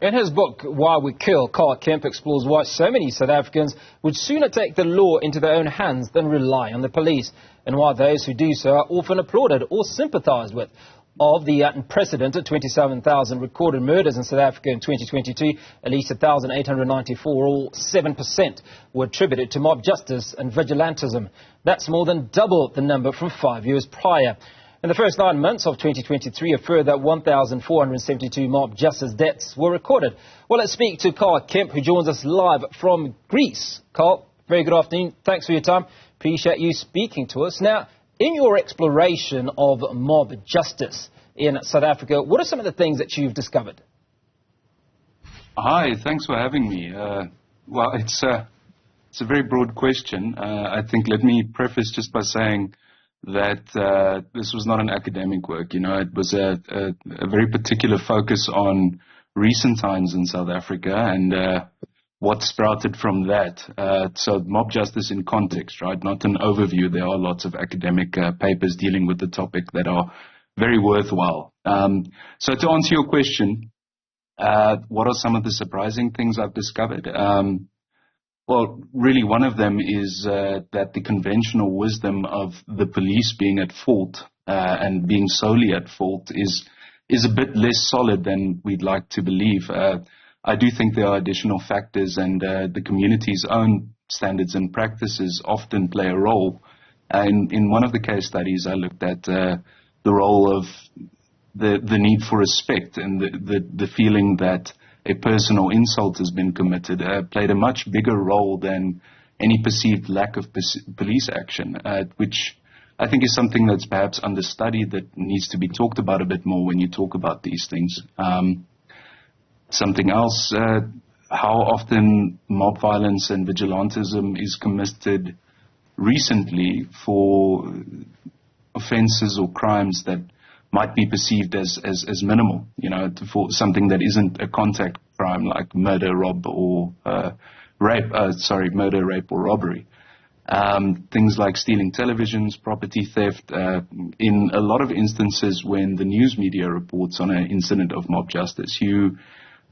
In his book, Why We Kill, Karl Kemp explores why so many South Africans would sooner take the law into their own hands than rely on the police, and why those who do so are often applauded or sympathised with. Of the unprecedented 27,000 recorded murders in South Africa in 2022, at least 1,894, or 7%, were attributed to mob justice and vigilantism. That's more than double the number from 5 years prior. In the first 9 months of 2023, a further 1,472 mob justice deaths were recorded. Well, let's speak to Karl Kemp, who joins us live from Greece. Karl, very good afternoon. Thanks for your time. Appreciate you speaking to us. Now, in your exploration of mob justice in South Africa, what are some of the things that you've discovered? Hi, thanks for having me. Well, it's a very broad question. I think let me preface just by saying that this was not an academic work. It was a very particular focus on recent times in South Africa and what sprouted from that. So mob justice in context, right? Not an overview. There are lots of academic papers dealing with the topic that are very worthwhile. So to answer your question, what are some of the surprising things I've discovered? Well, really one of them is that the conventional wisdom of the police being at fault and being solely at fault is a bit less solid than we'd like to believe. I do think there are additional factors, and the community's own standards and practices often play a role. In one of the case studies, I looked at the role of the need for respect and the feeling that a personal insult has been committed played a much bigger role than any perceived lack of police action, which I think is something that's perhaps understudied, that needs to be talked about a bit more when you talk about these things. Something else, how often mob violence and vigilantism is committed recently for offences or crimes that might be perceived as minimal, for something that isn't a contact crime like murder, rape, or robbery. Things like stealing televisions, property theft. In a lot of instances, when the news media reports on an incident of mob justice, you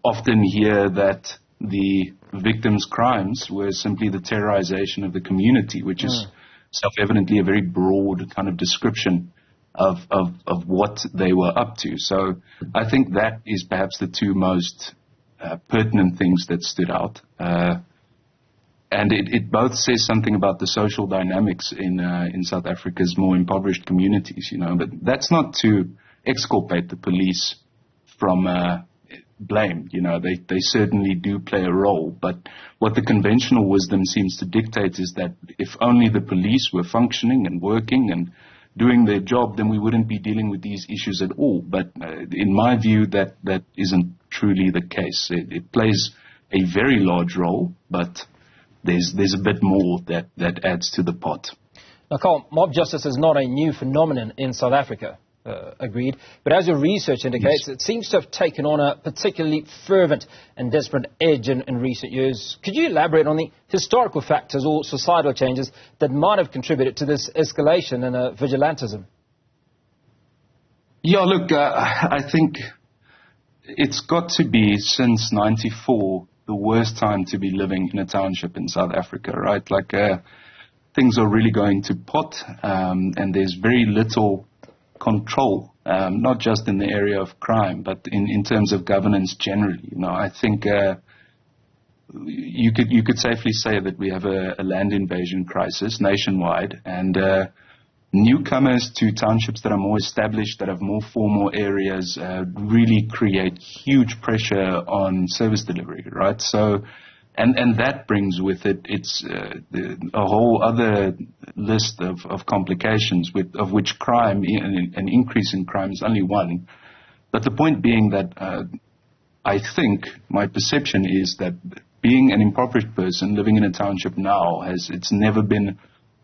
often hear that the victims' crimes were simply the terrorization of the community, which is self-evidently a very broad kind of description of what they were up to. So I think that is perhaps the two most pertinent things that stood out. And it both says something about the social dynamics in South Africa's more impoverished communities, but that's not to exculpate the police from blame. They certainly do play a role, but what the conventional wisdom seems to dictate is that if only the police were functioning and working and doing their job, then we wouldn't be dealing with these issues at all. But in my view, that isn't truly the case. It plays a very large role, but there's a bit more that adds to the pot. Now, Karl, mob justice is not a new phenomenon in South Africa, agreed. But as your research indicates, it seems to have taken on a particularly fervent and desperate edge in recent years. Could you elaborate on the historical factors or societal changes that might have contributed to this escalation in vigilantism? Yeah, look, I think it's got to be since '94 the worst time to be living in a township in South Africa, right? Like things are really going to pot, and there's very little control, not just in the area of crime, but in terms of governance generally. I think you could safely say that we have a land invasion crisis nationwide, and newcomers to townships that are more established, that have more formal areas, really create huge pressure on service delivery, right? So, and that brings with it a whole other list of complications, of which crime, an increase in crime, is only one. But the point being that I think my perception is that being an impoverished person living in a township now, it's never been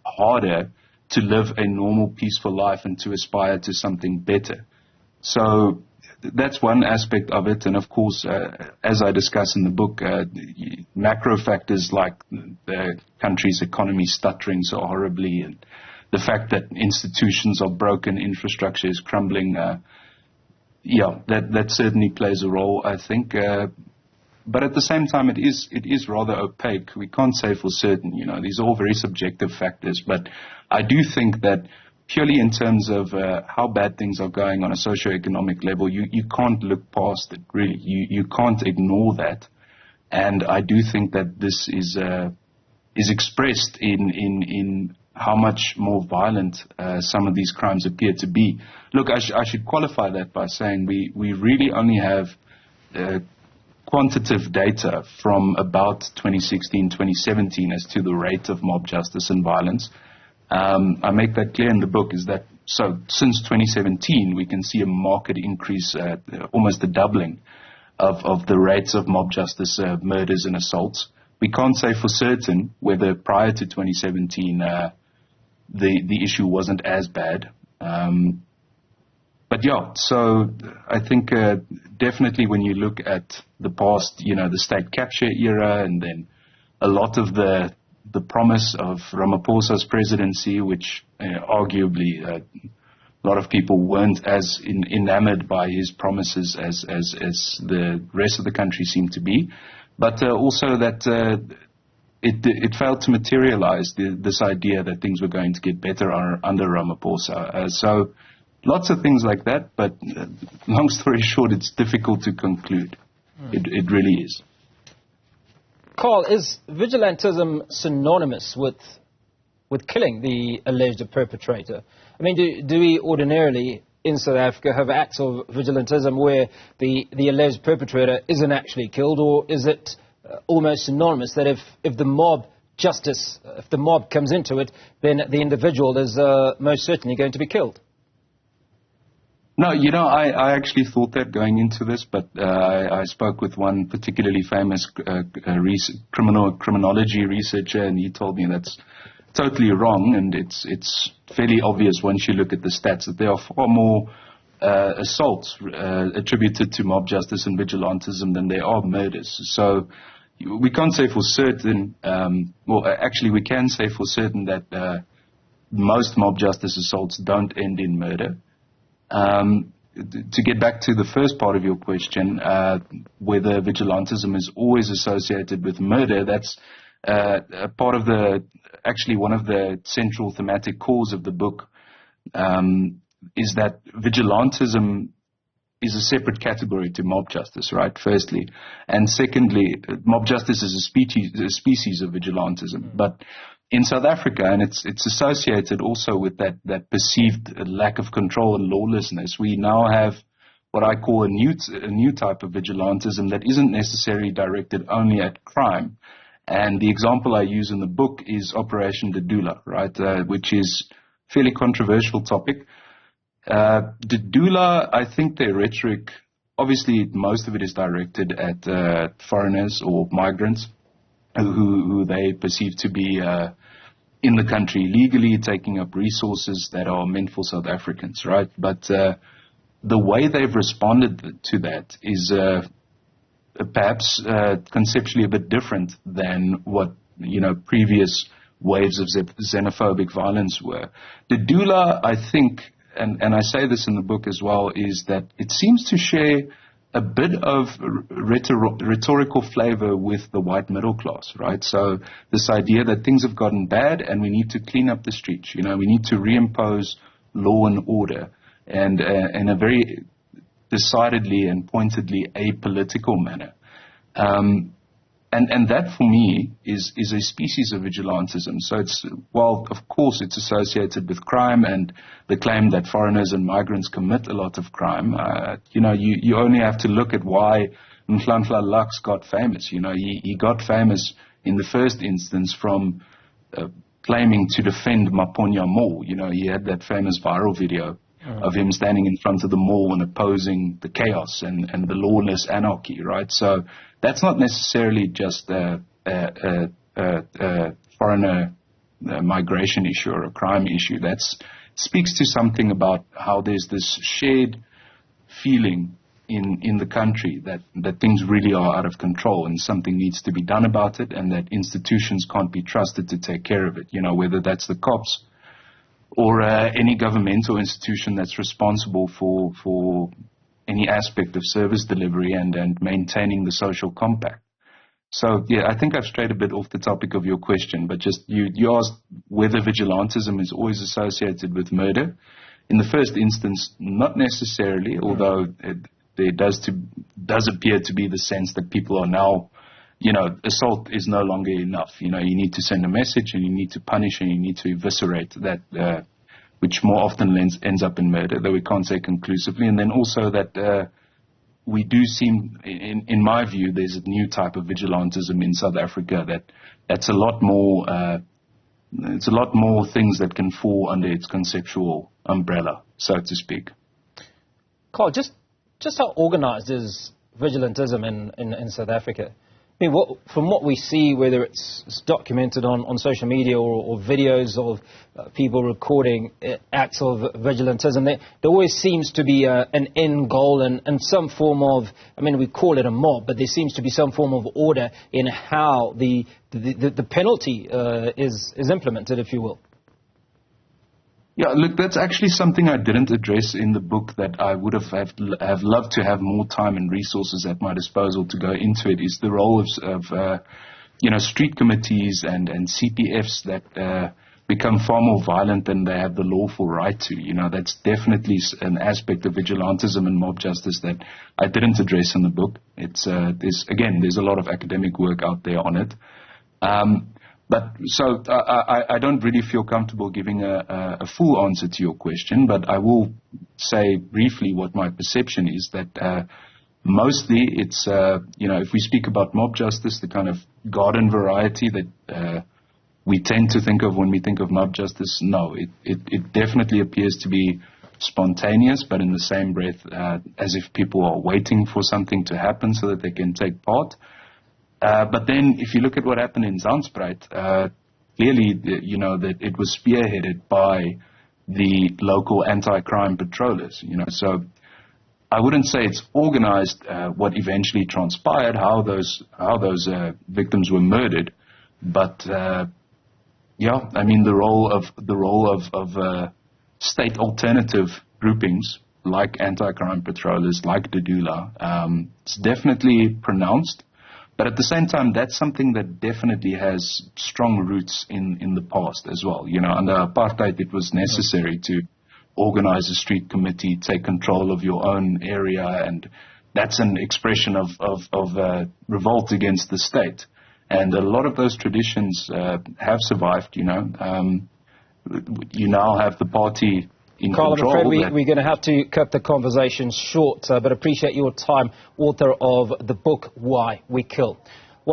harder to live a normal, peaceful life and to aspire to something better. So that's one aspect of it. And of course, as I discuss in the book, macro factors like the country's economy stuttering so horribly, and the fact that institutions are broken, infrastructure is crumbling, that certainly plays a role, I think. But at the same time, it is rather opaque. We can't say for certain, you know, these are all very subjective factors. But I do think that purely in terms of how bad things are going on a socio-economic level, you can't look past it, really. You can't ignore that. And I do think that this is expressed in how much more violent some of these crimes appear to be. Look, I should qualify that by saying we really only have quantitative data from about 2016, 2017 as to the rate of mob justice and violence. I make that clear in the book, is that so since 2017 we can see a marked increase, almost a doubling of the rates of mob justice murders and assaults. We can't say for certain whether prior to 2017 the issue wasn't as bad. But yeah, so I think definitely when you look at the past, you know, the state capture era, and then a lot of the promise of Ramaphosa's presidency, which arguably a lot of people weren't as enamored by his promises as the rest of the country seemed to be, but also that it failed to materialize this idea that things were going to get better under Ramaphosa. So lots of things like that, but long story short, it's difficult to conclude. It really is. Karl, is vigilantism synonymous with killing the alleged perpetrator? I mean, do we ordinarily in South Africa have acts of vigilantism where the alleged perpetrator isn't actually killed, or is it almost synonymous that if the mob justice, if the mob comes into it, then the individual is most certainly going to be killed? No, you know, I actually thought that going into this, but I spoke with one particularly famous criminology researcher, and he told me that's totally wrong, and it's fairly obvious once you look at the stats that there are far more assaults attributed to mob justice and vigilantism than there are murders. So we can't say for certain, well, actually we can say for certain that most mob justice assaults don't end in murder. To get back to the first part of your question, whether vigilantism is always associated with murder, that's a part of actually one of the central thematic cores of the book, is that vigilantism is a separate category to mob justice, right, firstly. And secondly, mob justice is a species of vigilantism. But in South Africa, and it's associated also with that perceived lack of control and lawlessness, we now have what I call a new type of vigilantism that isn't necessarily directed only at crime. And the example I use in the book is Operation Dudula, right, which is a fairly controversial topic. Dudula, I think their rhetoric, obviously most of it is directed at foreigners or migrants who they perceive to be in the country legally, taking up resources that are meant for South Africans, right? But the way they've responded to that is perhaps conceptually a bit different than what, you know, previous waves of xenophobic violence were. Dudula, I think, and I say this in the book as well, is that it seems to share a bit of rhetorical flavor with the white middle class, right? So this idea that things have gotten bad and we need to clean up the streets, you know, we need to reimpose law and order, and in a very decidedly and pointedly apolitical manner. And that for me is a species of vigilantism. So it's, while of course it's associated with crime and the claim that foreigners and migrants commit a lot of crime, you know, you only have to look at why Nhlanhla Lux got famous. You know, he got famous in the first instance from claiming to defend Maponya Mall. You know, he had that famous viral video of him standing in front of the mall and opposing the chaos and the lawless anarchy, right? So that's not necessarily just a foreigner migration issue or a crime issue. That speaks to something about how there's this shared feeling in the country that things really are out of control and something needs to be done about it, and that institutions can't be trusted to take care of it, you know, whether that's the cops or any governmental institution that's responsible for any aspect of service delivery and maintaining the social compact. So, yeah, I think I've strayed a bit off the topic of your question, but just you asked whether vigilantism is always associated with murder. In the first instance, not necessarily, although there does appear to be the sense that people are now, assault is no longer enough. You need to send a message and you need to punish and you need to eviscerate that, which more often ends up in murder, though we can't say conclusively. And then also that we do seem, in my view, there's a new type of vigilantism in South Africa that's a lot more, it's a lot more things that can fall under its conceptual umbrella, so to speak. Karl, just how organized is vigilantism in South Africa? I mean, from what we see, whether it's documented on social media or videos of people recording acts of vigilantism, there always seems to be an end goal and some form of, I mean, we call it a mob, but there seems to be some form of order in how the penalty is implemented, if you will. Yeah, look, that's actually something I didn't address in the book that I would have loved to have more time and resources at my disposal to go into it, is the role of street committees and CPFs that become far more violent than they have the lawful right to. That's definitely an aspect of vigilantism and mob justice that I didn't address in the book. There's a lot of academic work out there on it. But so I don't really feel comfortable giving a full answer to your question, but I will say briefly what my perception is, that mostly it's, if we speak about mob justice, the kind of garden variety that we tend to think of when we think of mob justice, no, it definitely appears to be spontaneous, but in the same breath as if people are waiting for something to happen so that they can take part. But then, if you look at what happened in Zandspruit, clearly, that it was spearheaded by the local anti-crime patrollers. So I wouldn't say it's organized. What eventually transpired, how those victims were murdered, but the role of state alternative groupings like anti-crime patrollers, like the Dula, it's definitely pronounced. But at the same time, that's something that definitely has strong roots in the past as well. Under apartheid, it was necessary to organize a street committee, take control of your own area, and that's an expression of revolt against the state. And a lot of those traditions have survived. You now have the party in Karl, control. I'm afraid we're going to have to cut the conversation short, but appreciate your time, author of the book Why We Kill.